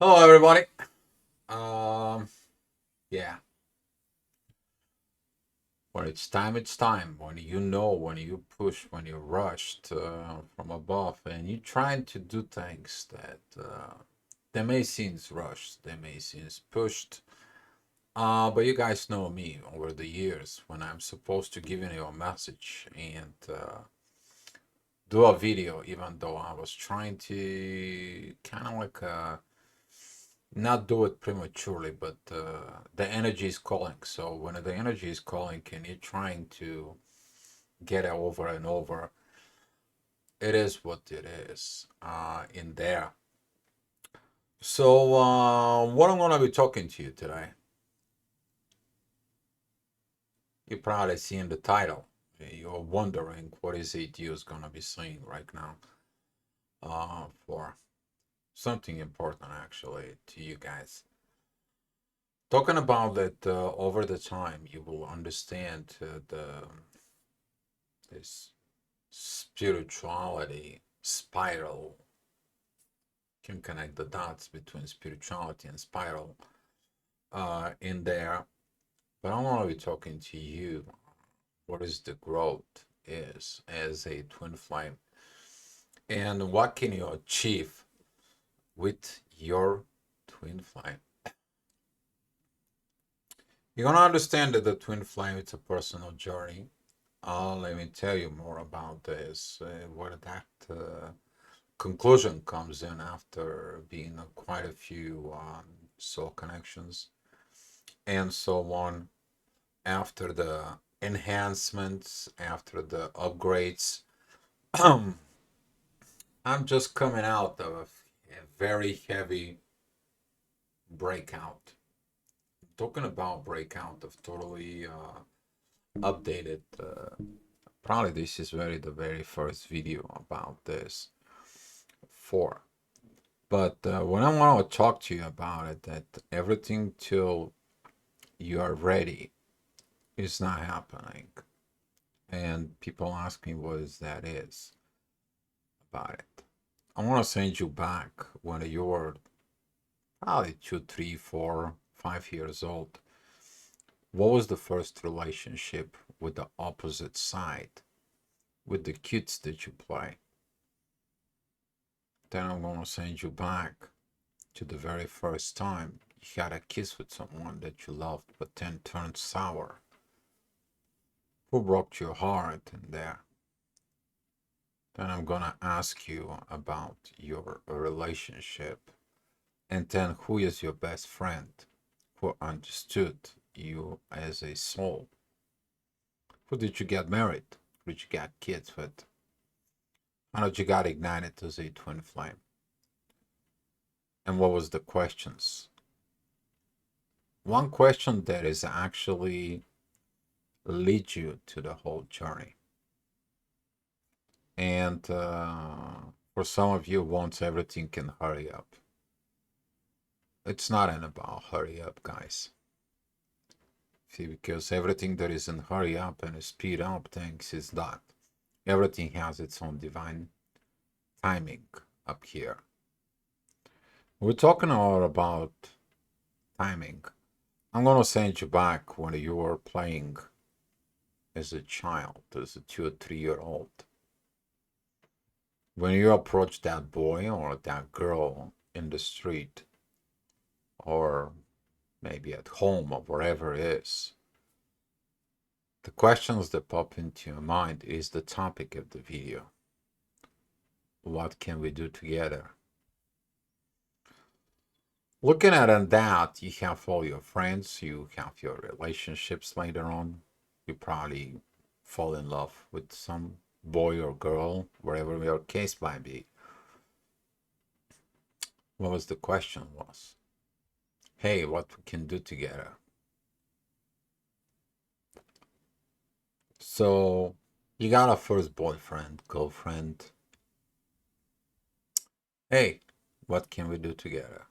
Hello, everybody. Um, yeah, when it's time, it's time. When you push, when you're rushed from above, and you're trying to do things that they may seem rushed, they may seem pushed. But you guys know me over the years when I'm supposed to give you a message and do a video, even though I was trying to kind of like not do it prematurely, but the energy is calling. So when the energy is calling and you're trying to get it over and over, it is what it is in there. So what I'm gonna be talking to you today, you probably seen the title. You're wondering what is it you're gonna be saying right now for something important actually to you guys. Talking about that over the time, you will understand the this spirituality spiral. Can connect the dots between spirituality and spiral in there. But I want to be talking to you. What is the growth is as a twin flame, and what can you achieve with your twin flame? You're gonna understand that the twin flame it's a personal journey. Let me tell you more about this. Where that conclusion comes in after being quite a few soul connections and so on, after the enhancements, after the upgrades. I'm just coming out of a very heavy breakout. Talking about breakout of totally updated. Probably this is the very first video about this for. But when I want to talk to you about it, that everything till you are ready is not happening. And people ask me what is that is about it. I want to send you back when you were probably 2, 3, 4, 5 years old. What was the first relationship with the opposite side, with the kids that you play? Then I'm going to send you back to the very first time you had a kiss with someone that you loved but then turned sour. Who broke your heart in there? Then I'm gonna ask you about your relationship. And then who is your best friend who understood you as a soul? Who did you get married? Who did you get kids with? How did you got ignited as a twin flame? And what was the questions? One question that is actually lead you to the whole journey. And for some of you, wants everything can hurry up. It's not an about hurry up, guys. See, because everything that is in hurry up and speed up things is that. Everything has its own divine timing up here. We're talking all about timing. I'm gonna send you back when you were playing as a child, as a 2 or 3 year old. When you approach that boy or that girl in the street, or maybe at home or wherever it is, the questions that pop into your mind is the topic of the video. What can we do together? Looking at that, you have all your friends, you have your relationships later on. You probably fall in love with some boy or girl, wherever your case might be. What was the question was? Hey, what we can do together? So you got a first boyfriend, girlfriend. Hey, what can we do together?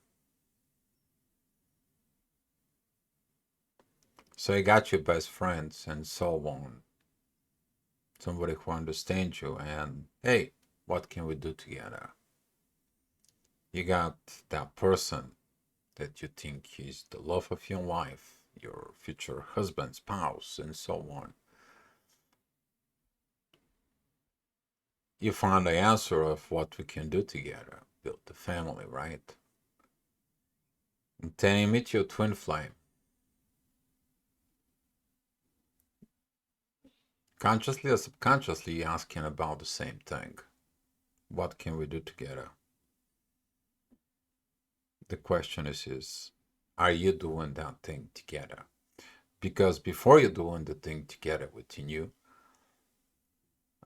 So you got your best friends and so on. Somebody who understands you and hey, what can we do together? You got that person that you think is the love of your life, your future husband, spouse, and so on, you find the answer of what we can do together, build the family, right? And then you meet your twin flame, consciously or subconsciously asking about the same thing. What can we do together? The question is are you doing that thing together? Because before you're doing the thing together within you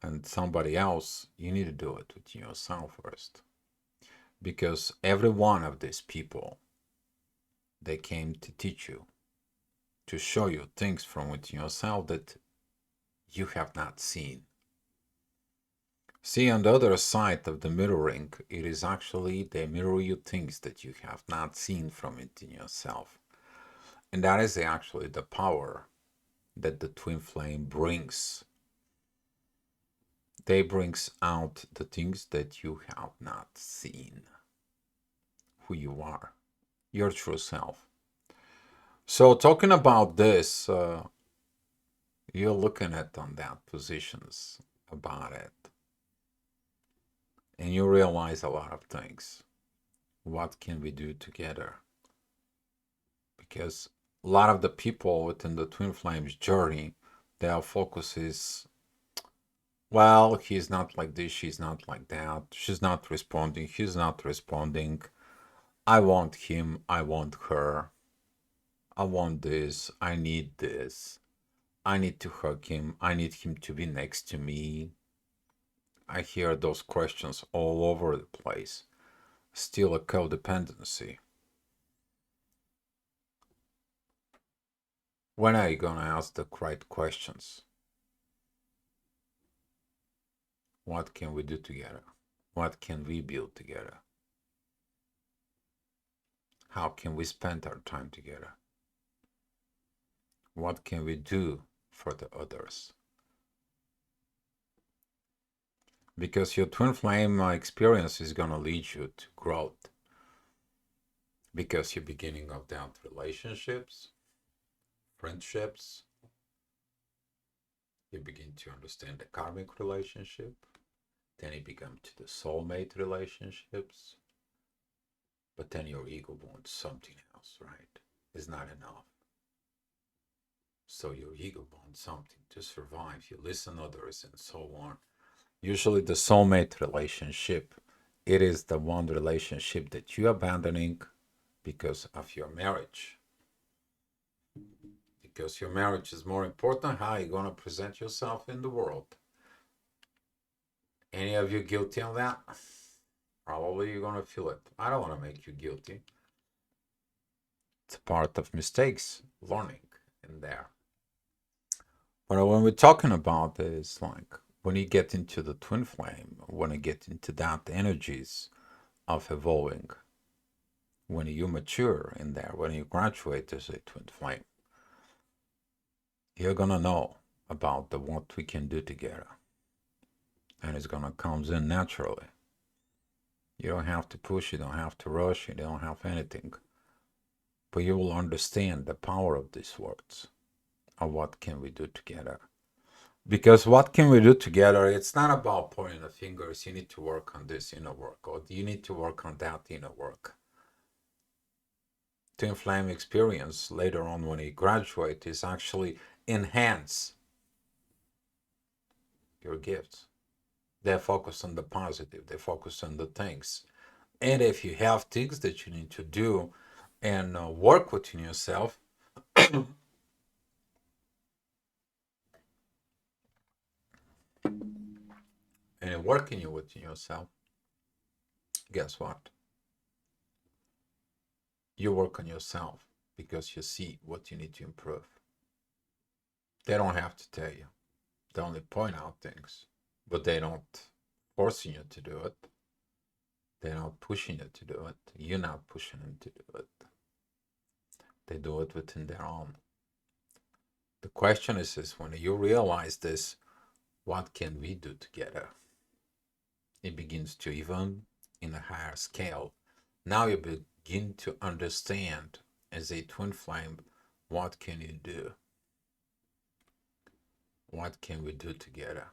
and somebody else, you need to do it within yourself first. Because every one of these people, they came to teach you, to show you things from within yourself that you have not seen. See, on the other side of the mirroring, it is actually they mirror you things that you have not seen from within yourself. And that is actually the power that the twin flame brings. They brings out the things that you have not seen. Who you are, your true self. So talking about this, you're looking at on that positions about it. And you realize a lot of things. What can we do together? Because a lot of the people within the twin flames journey, their focus is, well, he's not like this, she's not like that, she's not responding, he's not responding. I want him, I want her, I want this, I need this, I need to hug him, I need him to be next to me. I hear those questions all over the place. Still a codependency. When are you gonna ask the right questions? What can we do together? What can we build together? How can we spend our time together? What can we do for the others? Because your twin flame experience is gonna lead you to growth. Because you're beginning of that relationships, friendships, you begin to understand the karmic relationship, then you become to the soulmate relationships, but then your ego wants something else, right? It's not enough. So your ego wants something to survive. You listen to others and so on. Usually the soulmate relationship, it is the one relationship that you're abandoning because of your marriage. Because your marriage is more important, how you're going to present yourself in the world. Any of you guilty on that? Probably you're going to feel it. I don't want to make you guilty. It's part of mistakes, learning in there. But when we're talking about is like when you get into the twin flame, when you get into that energies of evolving, when you mature in there, when you graduate as a twin flame, you're gonna know about the what we can do together. And it's gonna come in naturally. You don't have to push, you don't have to rush, you don't have anything. But you will understand the power of these words. Of what can we do together? Because what can we do together? It's not about pointing the fingers. You need to work on this inner work, or you need to work on that inner work. Twin flame experience later on when you graduate is actually enhance your gifts. They focus on the positive. They focus on the things. And if you have things that you need to do and work within yourself, and working within yourself, guess what? You work on yourself because you see what you need to improve. They don't have to tell you. They only point out things, but they don't forcing you to do it. They're not pushing you to do it. You're not pushing them to do it. They do it within their own. The question is when you realize this, what can we do together? It begins to even in a higher scale. Now you begin to understand as a twin flame, what can you do? What can we do together?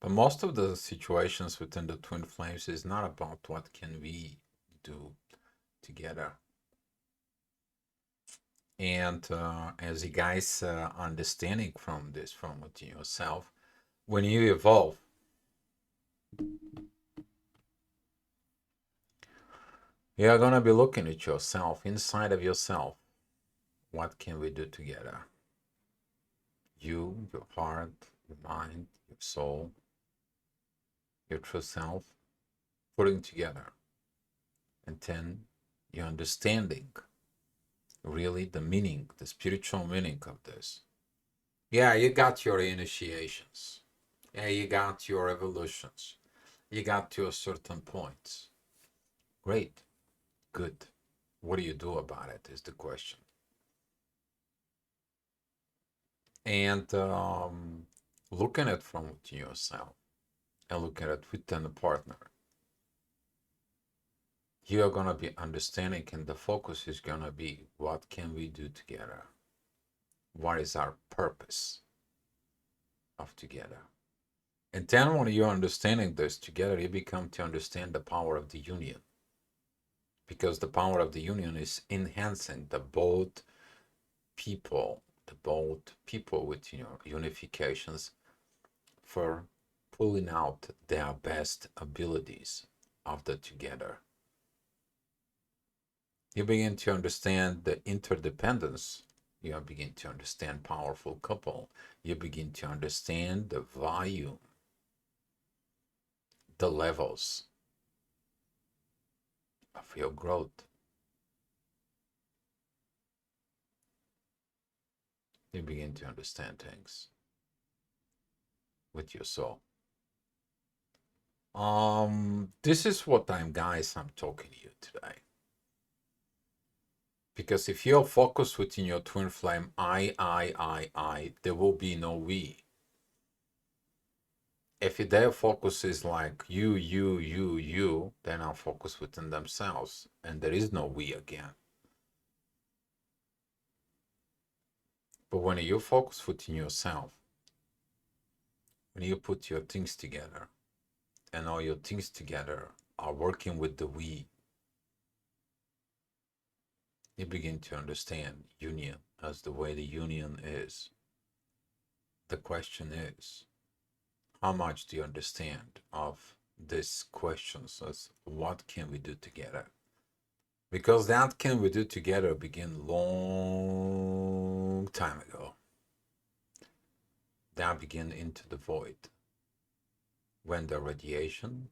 But most of the situations within the twin flames is not about what can we do together. And as you guys understanding from this, from within yourself, when you evolve, you're gonna be looking at yourself, inside of yourself. What can we do together? You, your heart, your mind, your soul, your true self, putting together. And then you're understanding really the meaning, the spiritual meaning of this. Yeah, you got your initiations. Yeah, you got your evolutions. You got to a certain point. Great. Good. What do you do about it is the question. And looking at from within yourself and looking at within a partner, you are gonna be understanding, and the focus is gonna be what can we do together? What is our purpose of together? And then when you're understanding this together, you become to understand the power of the union. Because the power of the union is enhancing the both people, with unifications for pulling out their best abilities of the together. You begin to understand the interdependence. You begin to understand powerful couple. You begin to understand the volume, the levels of your growth. You begin to understand things with your soul. This is what I'm talking to you today. Because if you're focused within your twin flame, I, there will be no we. If their focus is like you, then are focused within themselves, and there is no we again. But when you focus within yourself, when you put your things together, and all your things together are working with the we, you begin to understand union as the way the union is. The question is, how much do you understand of these questions as what can we do together? Because that can we do together began long time ago. That began into the void when the radiation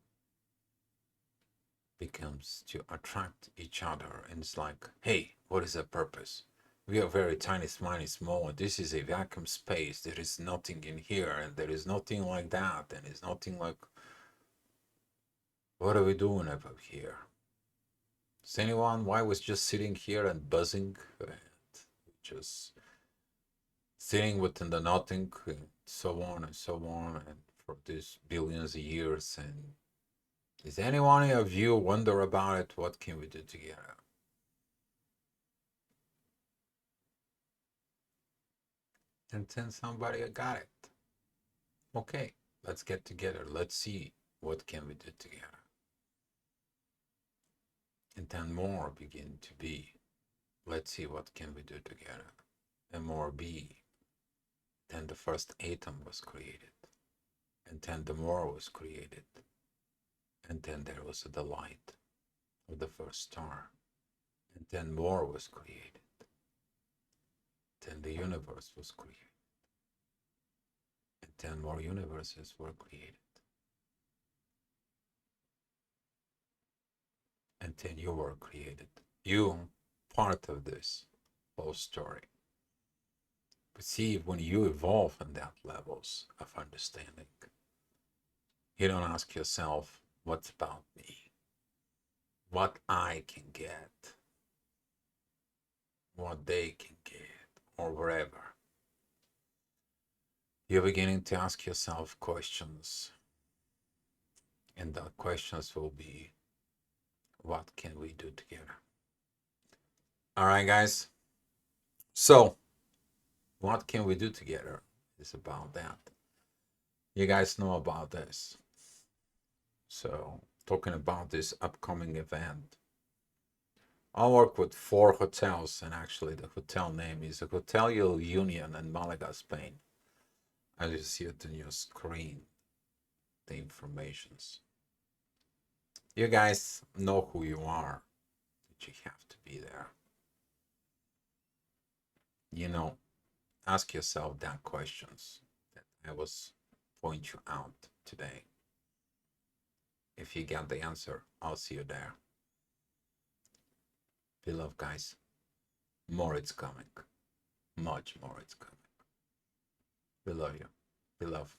becomes to attract each other, and it's like, hey, what is the purpose? We are very tiny, small. This is a vacuum space. There is nothing in here, and there is nothing like that, and it's nothing like. What are we doing over here? Does anyone why was just sitting here and buzzing, and just sitting within the nothing, and so on and so on, and for these billions of years? And is anyone of you wonder about it? What can we do together? And then somebody got it. Okay, let's get together. Let's see what can we do together. And then more begin to be. Let's see what can we do together. And more be. Then the first atom was created. And then the more was created. And then there was the light of the first star. And then more was created. Then the universe was created. And then more universes were created. And then you were created. You part of this whole story. But see, when you evolve in that levels of understanding, you don't ask yourself, what's about me? What I can get? What they can get? Or wherever. You're beginning to ask yourself questions. And the questions will be, what can we do together? All right, guys. So, what can we do together? It's about that. You guys know about this. So, talking about this upcoming event, I work with 4 hotels, and actually, the hotel name is the Hotel Union in Malaga, Spain. As you see it on your screen, the informations. You guys know who you are, but you have to be there. You know, ask yourself that questions that I was pointing you out today. If you get the answer, I'll see you there. Beloved guys, more is coming. Much more is coming. We love you. We love